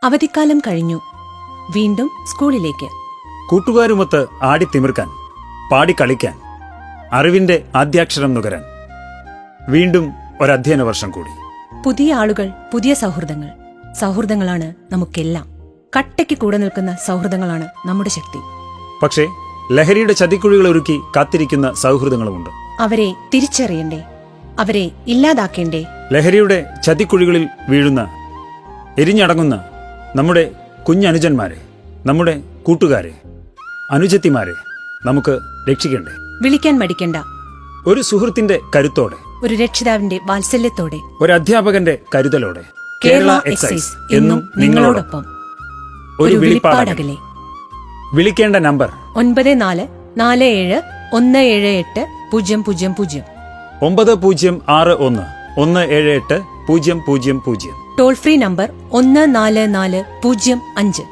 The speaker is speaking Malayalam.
അവധിക്കാലം കഴിഞ്ഞു. വീണ്ടും സ്കൂളിലേക്ക്. കൂട്ടുകാരുമൊത്ത് ആടിത്തിമിർക്കാൻ, പാടിക്കളിക്കാൻ, അറിവിന്റെ ആദ്യാക്ഷരം നുകരാൻ. വീണ്ടും ഒരധ്യയന വർഷം കൂടി. പുതിയ ആളുകൾ, പുതിയ സൗഹൃദങ്ങൾ. സൗഹൃദങ്ങളാണ് നമുക്കെല്ലാം. കട്ടയ്ക്ക് കൂടെ നിൽക്കുന്ന സൗഹൃദങ്ങളാണ് നമ്മുടെ ശക്തി. പക്ഷേ ലഹരിയുടെ ചതിക്കുഴികൾ ഒരുക്കി കാത്തിരിക്കുന്ന സൗഹൃദങ്ങളുമുണ്ട്. അവരെ തിരിച്ചറിയണ്ടേ? അവരെ ഇല്ലാതാക്കേണ്ടേ? ലഹരിയുടെ ചതിക്കുഴികളിൽ വീഴുന്ന, എരിഞ്ഞടങ്ങുന്ന നമ്മുടെ കുഞ്ഞനുജന്മാരെ, നമ്മുടെ കൂട്ടുകാരെ, അനുജത്തിമാരെ നമുക്ക് രക്ഷിക്കണ്ടേ? വിളിക്കാൻ മടിക്കണ്ട. ഒരു സുഹൃത്തിന്റെ കരുത്തോടെ, ഒരു രക്ഷിതാവിന്റെ വാത്സല്യത്തോടെ, ഒരു അധ്യാപകന്റെ കരുതലോടെ. കേരള എക്സൈസ് എന്നും നിങ്ങളോടൊപ്പം. ഒരു വിളിപ്പാടകലെ. വിളിക്കേണ്ട നമ്പർ 9447178000. 9061 17800. Toll free number 144005.